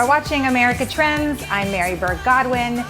are watching America Trends. I'm Mary Berg Godwin.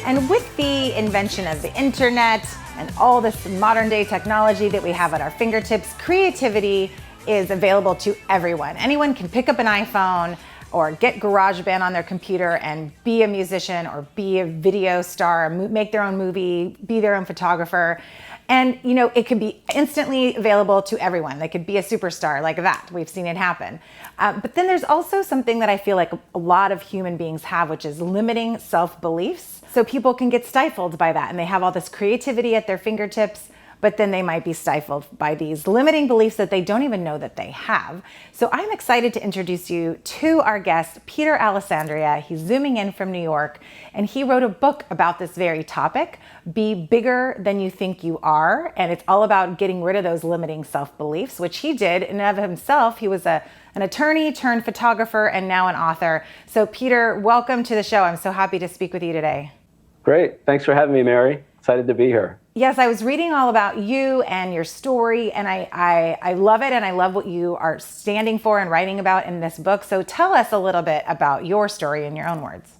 And with the invention of the internet and all this modern day technology that we have at our fingertips, creativity is available to everyone. Anyone can pick up an iPhone or get GarageBand on their computer and be a musician or be a video star, make their own movie, be their own photographer. And it could be instantly available to everyone. They could be a superstar like that. We've seen it happen. But then there's also something that I feel like a lot of human beings have, which is limiting self-beliefs. So people can get stifled by that, and they have all this creativity at their fingertips, but then they might be stifled by these limiting beliefs that they don't even know that they have. So I'm excited to introduce you to our guest, Peter Alessandria. He's zooming in from New York, and he wrote a book about this very topic, Be Bigger Than You Think You Are. And it's all about getting rid of those limiting self-beliefs, which he did in and of himself. He was an attorney turned photographer and now an author. So Peter, welcome to the show. I'm so happy to speak with you today. Great. Thanks for having me, Mary. Excited to be here. Yes, I was reading all about you and your story, and I love it, and I love what you are standing for and writing about in this book. So tell us a little bit about your story in your own words.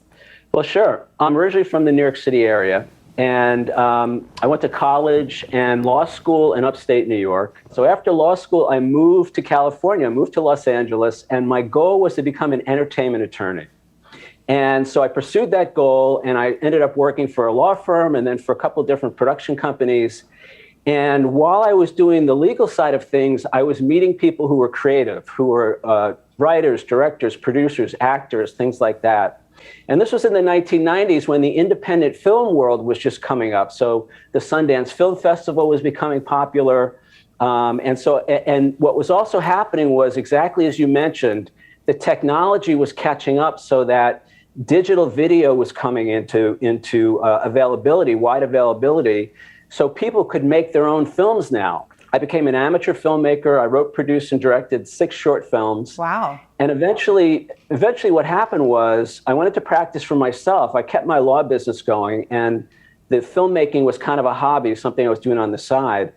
Well, sure. I'm originally from the New York City area, and I went to college and law school in upstate New York. So after law school, I moved to California, moved to Los Angeles, and my goal was to become an entertainment attorney. And so I pursued that goal, and I ended up working for a law firm and then for a couple of different production companies. And while I was doing the legal side of things, I was meeting people who were creative, who were writers, directors, producers, actors, things like that. And this was in the 1990s when the independent film world was just coming up. So the Sundance Film Festival was becoming popular. And what was also happening was exactly as you mentioned, the technology was catching up so that digital video was coming into availability, wide availability, so people could make their own films now. I became an amateur filmmaker. I wrote, produced, and directed 6 short films. Wow. And eventually what happened was I wanted to practice for myself. I kept my law business going, and the filmmaking was kind of a hobby, something I was doing on the side.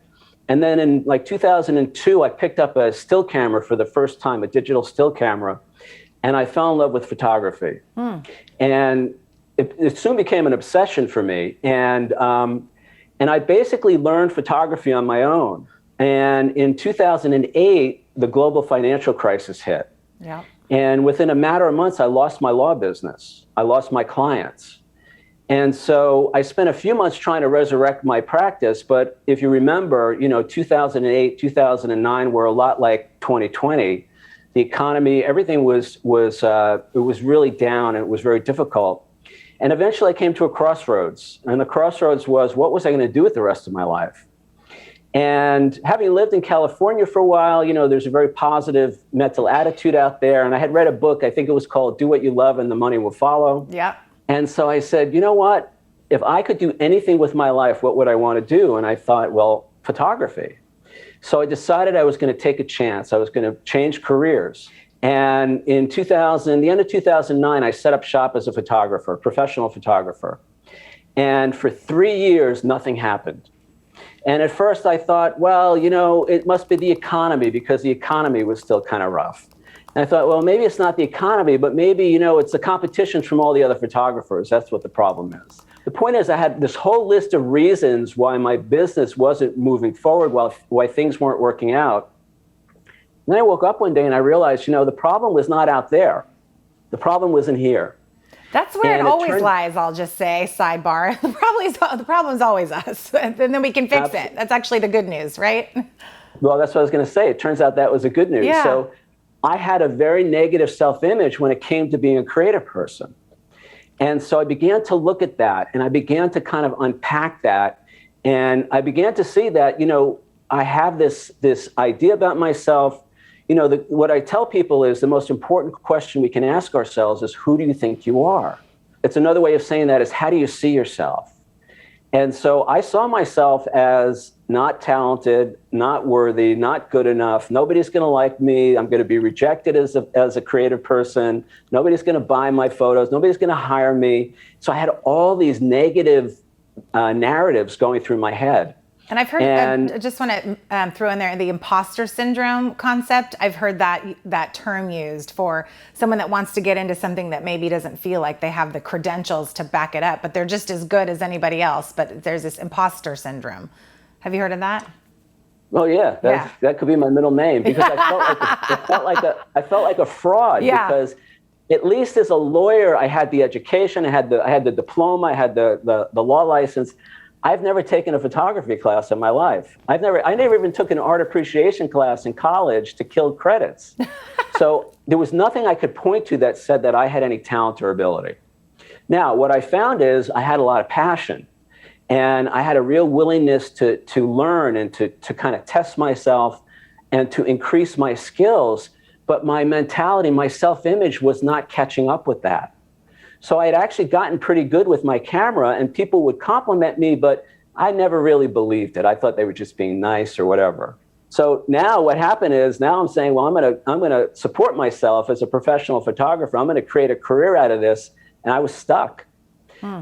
And then in 2002, I picked up a still camera for the first time, a digital still camera, and I fell in love with photography. And it soon became an obsession for me. And I basically learned photography on my own. And in 2008, the global financial crisis hit. Yeah. And within a matter of months, I lost my law business. I lost my clients. And so I spent a few months trying to resurrect my practice. But if you remember, 2008, 2009 were a lot like 2020. The economy, everything was really down, and it was very difficult. And eventually I came to a crossroads. And the crossroads was, what was I going to do with the rest of my life? And having lived in California for a while, there's a very positive mental attitude out there. And I had read a book, I think it was called Do What You Love and the Money Will Follow. Yeah. And so I said, you know what? If I could do anything with my life, what would I want to do? And I thought, well, photography. So I decided I was going to take a chance. I was going to change careers. And in the end of 2009, I set up shop as a photographer, professional photographer. And for 3 years, nothing happened. And at first I thought, well, it must be the economy, because the economy was still kind of rough. And I thought, well, maybe it's not the economy, but maybe, it's the competition from all the other photographers. That's what the problem is. The point is, I had this whole list of reasons why my business wasn't moving forward, why things weren't working out. And then I woke up one day and I realized, the problem was not out there. The problem was in here. That's where it always lies, I'll just say, sidebar. The problem's always us, and then we can fix it. That's actually the good news, right? Well, that's what I was going to say. It turns out that was the good news. Yeah. So I had a very negative self-image when it came to being a creative person. And so I began to look at that, and I began to kind of unpack that. And I began to see that, I have this idea about myself. What I tell people is the most important question we can ask ourselves is, who do you think you are? It's another way of saying that is, how do you see yourself? And so I saw myself as not talented, not worthy, not good enough. Nobody's going to like me. I'm going to be rejected as a creative person. Nobody's going to buy my photos. Nobody's going to hire me. So I had all these negative narratives going through my head. And I've heard, I just want to throw in there the imposter syndrome concept. I've heard that term used for someone that wants to get into something that maybe doesn't feel like they have the credentials to back it up, but they're just as good as anybody else. But there's this imposter syndrome. Have you heard of that? Oh yeah, that could be my middle name, because I felt like a fraud, because at least as a lawyer, I had the education, I had the diploma, I had the law license. I've never taken a photography class in my life. I never even took an art appreciation class in college to kill credits. So there was nothing I could point to that said that I had any talent or ability. Now, what I found is I had a lot of passion, and I had a real willingness to learn and to kind of test myself and to increase my skills. But my mentality, my self-image was not catching up with that. So I had actually gotten pretty good with my camera, and people would compliment me, but I never really believed it. I thought they were just being nice or whatever. So now what happened is, now I'm saying, well, I'm gonna support myself as a professional photographer. I'm gonna create a career out of this, and I was stuck.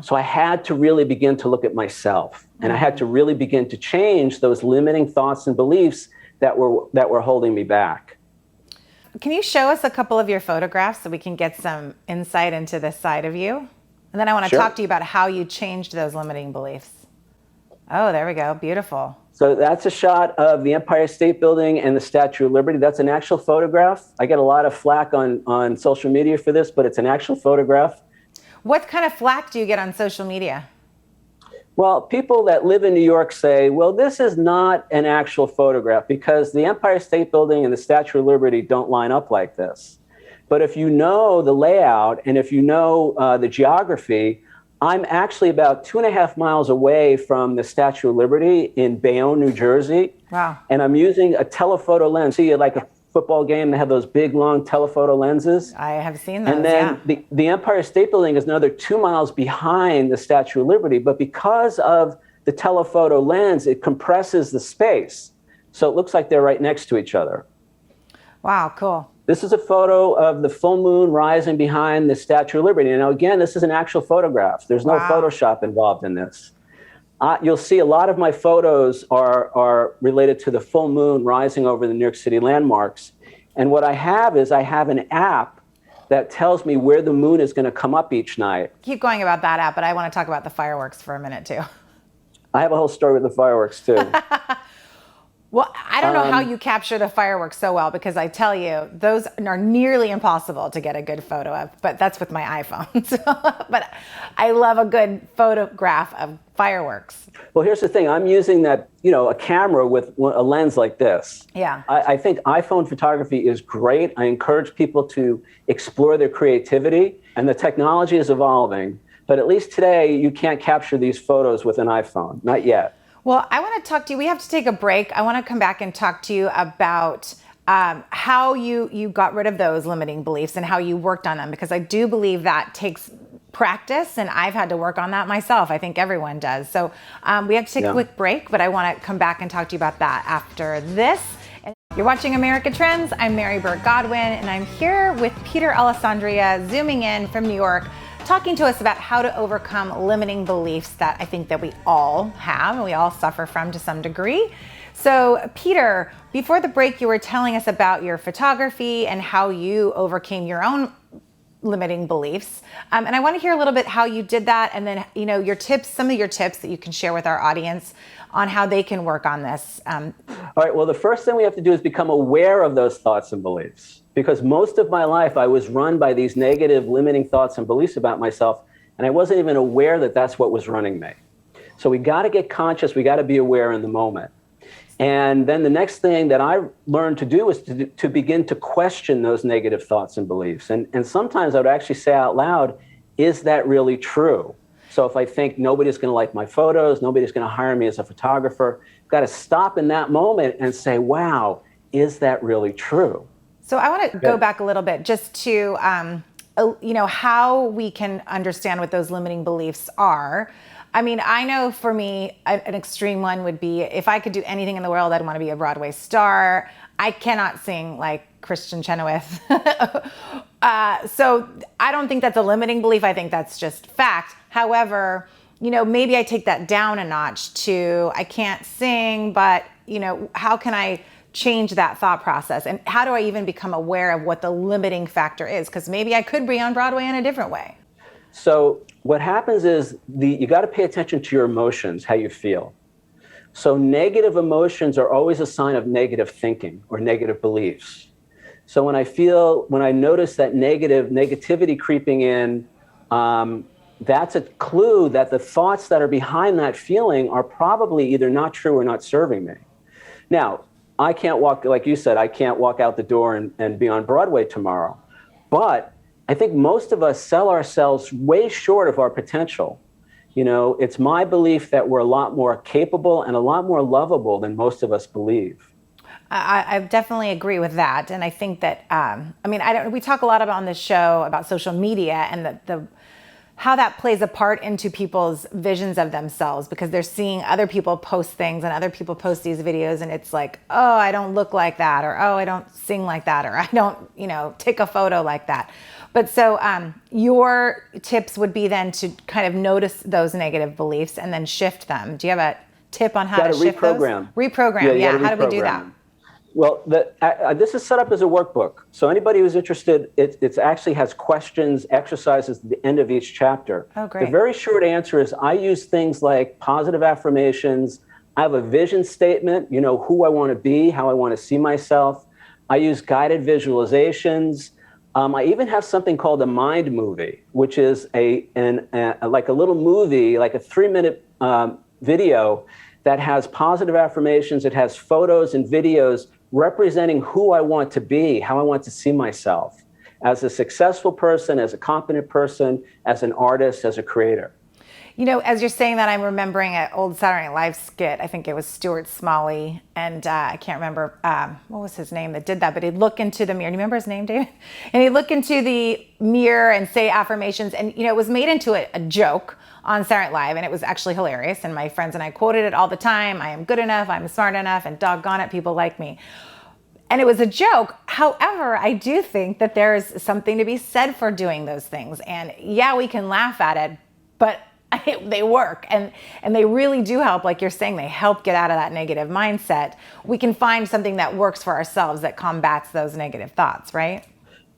So I had to really begin to look at myself, and I had to really begin to change those limiting thoughts and beliefs that were holding me back. Can you show us a couple of your photographs so we can get some insight into this side of you? And then I want to talk to you about how you changed those limiting beliefs. Oh, there we go. Beautiful. So that's a shot of the Empire State Building and the Statue of Liberty. That's an actual photograph. I get a lot of flack on social media for this, but it's an actual photograph. What kind of flack do you get on social media? Well, people that live in New York say, well, this is not an actual photograph because the Empire State Building and the Statue of Liberty don't line up like this. But if you know the layout and if you know the geography, I'm actually about 2.5 miles away from the Statue of Liberty in Bayonne, New Jersey. Wow. And I'm using a telephoto lens. See, like a football game, they have those big, long telephoto lenses. I have seen those, and then the Empire State Building is another 2 miles behind the Statue of Liberty. But because of the telephoto lens, it compresses the space. So it looks like they're right next to each other. Wow, cool. This is a photo of the full moon rising behind the Statue of Liberty. And now, again, this is an actual photograph. There's no Photoshop involved in this. You'll see a lot of my photos are related to the full moon rising over the New York City landmarks. And what I have is I have an app that tells me where the moon is going to come up each night. Keep going about that app, but I want to talk about the fireworks for a minute, too. I have a whole story with the fireworks, too. Well, I don't know how you capture the fireworks so well, because I tell you, those are nearly impossible to get a good photo of, but that's with my iPhone. But I love a good photograph of fireworks. Well, here's the thing. I'm using that, a camera with a lens like this. Yeah. I think iPhone photography is great. I encourage people to explore their creativity, and the technology is evolving. But at least today, you can't capture these photos with an iPhone. Not yet. Well, I want to talk to you. We have to take a break. I want to come back and talk to you about how you got rid of those limiting beliefs and how you worked on them, because I do believe that takes practice, and I've had to work on that myself. I think everyone does. So we have to take a quick break, but I want to come back and talk to you about that after this. You're watching America Trends. I'm Mary Burt Godwin, and I'm here with Peter Alessandria, zooming in from New York, talking to us about how to overcome limiting beliefs that I think that we all have and we all suffer from to some degree. So Peter, before the break, you were telling us about your photography and how you overcame your own limiting beliefs. And I want to hear a little bit how you did that, and then, your tips, some of your tips that you can share with our audience on how they can work on this. All right, well, the first thing we have to do is become aware of those thoughts and beliefs. Because most of my life, I was run by these negative, limiting thoughts and beliefs about myself, and I wasn't even aware that that's what was running me. So we got to get conscious. We got to be aware in the moment. And then the next thing that I learned to do is to begin to question those negative thoughts and beliefs. And sometimes I would actually say out loud, is that really true? So if I think nobody's going to like my photos, nobody's going to hire me as a photographer, I've got to stop in that moment and say, wow, is that really true? So I want to go back a little bit just to, how we can understand what those limiting beliefs are. I mean, I know for me, an extreme one would be if I could do anything in the world, I'd want to be a Broadway star. I cannot sing like Christian Chenoweth. So I don't think that's a limiting belief. I think that's just fact. However, maybe I take that down a notch to, I can't sing, but, how can I change that thought process? And how do I even become aware of what the limiting factor is? Because maybe I could be on Broadway in a different way. So what happens is you got to pay attention to your emotions, how you feel. So negative emotions are always a sign of negative thinking or negative beliefs. So when I notice that negativity creeping in, that's a clue that the thoughts that are behind that feeling are probably either not true or not serving me. Now, I can't walk, like you said, I can't walk out the door and be on Broadway tomorrow. But I think most of us sell ourselves way short of our potential. It's my belief that we're a lot more capable and a lot more lovable than most of us believe. I definitely agree with that. And I think that, we talk a lot about on this show about social media and how that plays a part into people's visions of themselves, because they're seeing other people post things and other people post these videos, and it's like, oh, I don't look like that, or oh, I don't sing like that, or I don't, take a photo like that. But so your tips would be then to kind of notice those negative beliefs and then shift them. Do you have a tip on how to shift reprogram. those? Reprogram, yeah. How do we do that? Well, this is set up as a workbook. So anybody who's interested, it actually has questions, exercises at the end of each chapter. Oh, great. The very short answer is I use things like positive affirmations. I have a vision statement, who I want to be, how I want to see myself. I use guided visualizations. I even have something called a mind movie, which is like a little movie, like a 3-minute video that has positive affirmations. It has photos and videos representing who I want to be, how I want to see myself as a successful person, as a competent person, as an artist, as a creator. As you're saying that, I'm remembering an old Saturday Night Live skit. I think it was Stuart Smalley, and I can't remember what was his name that did that, but he'd look into the mirror. Do you remember his name, David? And he'd look into the mirror and say affirmations, and it was made into a joke on Saturday Night Live, and it was actually hilarious, and my friends and I quoted it all the time. I am good enough, I'm smart enough, and doggone it, people like me. And it was a joke. However, I do think that there's something to be said for doing those things. And yeah, we can laugh at it, but they work, and they really do help. Like you're saying, they help get out of that negative mindset. We can find something that works for ourselves that combats those negative thoughts, right?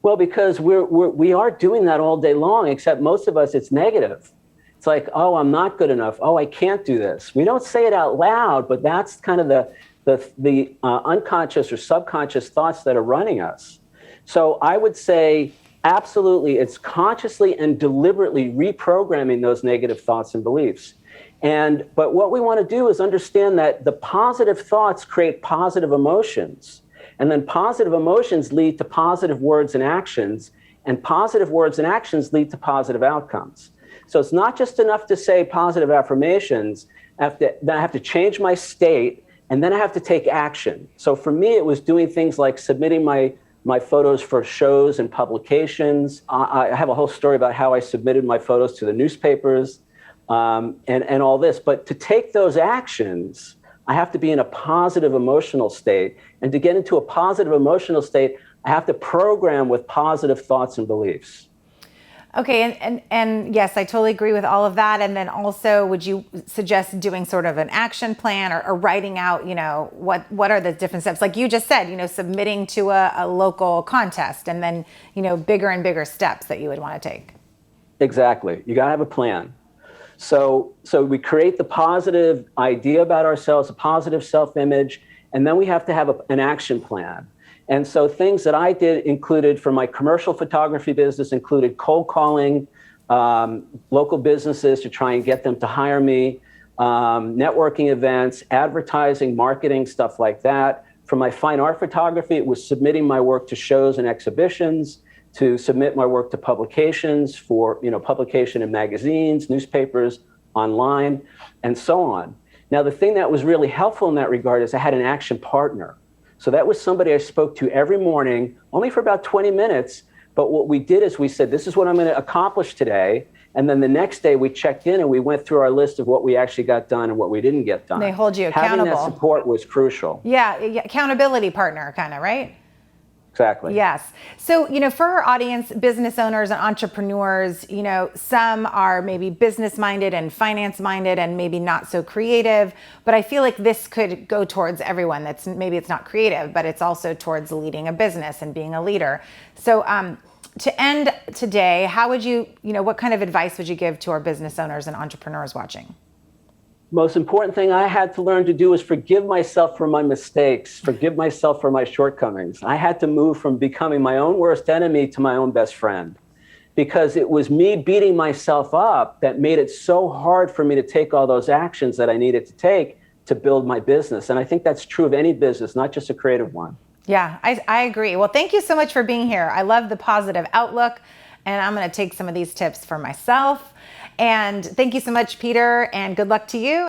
Well, because we are doing that all day long, except most of us, it's negative. It's like, oh, I'm not good enough. Oh, I can't do this. We don't say it out loud, but that's kind of the unconscious or subconscious thoughts that are running us. So I would say, absolutely, it's consciously and deliberately reprogramming those negative thoughts and beliefs. But what we want to do is understand that the positive thoughts create positive emotions. And then positive emotions lead to positive words and actions. And positive words and actions lead to positive outcomes. So it's not just enough to say positive affirmations. Then I have to change my state, and then I have to take action. So for me, it was doing things like submitting my photos for shows and publications. I have a whole story about how I submitted my photos to the newspapers and all this. But to take those actions, I have to be in a positive emotional state. And to get into a positive emotional state, I have to program with positive thoughts and beliefs. Okay, and yes, I totally agree with all of that. And then also, would you suggest doing sort of an action plan or writing out, what are the different steps? Like you just said, submitting to a local contest, and then, bigger and bigger steps that you would want to take. Exactly. You got to have a plan. So we create the positive idea about ourselves, a positive self-image, and then we have to have an action plan. And so things that I did included, for my commercial photography business, included cold calling local businesses to try and get them to hire me, networking events, advertising, marketing, stuff like that. For my fine art photography, it was submitting my work to shows and exhibitions, to submit my work to publications for publication in magazines, newspapers, online, and so on. Now, the thing that was really helpful in that regard is I had an action partner. So that was somebody I spoke to every morning, only for about 20 minutes. But what we did is we said, this is what I'm going to accomplish today. And then the next day we checked in and we went through our list of what we actually got done and what we didn't get done. They hold you accountable. Having that support was crucial. Yeah, accountability partner kind of, right? Exactly. Yes. So, for our audience, business owners and entrepreneurs, some are maybe business minded and finance minded and maybe not so creative, but I feel like this could go towards everyone. Maybe it's not creative, but it's also towards leading a business and being a leader. So, to end today, how would what kind of advice would you give to our business owners and entrepreneurs watching? Most important thing I had to learn to do is forgive myself for my mistakes, forgive myself for my shortcomings. I had to move from becoming my own worst enemy to my own best friend, because it was me beating myself up that made it so hard for me to take all those actions that I needed to take to build my business. And I think that's true of any business, not just a creative one. Yeah, I agree. Well, thank you so much for being here. I love the positive outlook, and I'm going to take some of these tips for myself. And thank you so much, Peter, and good luck to you.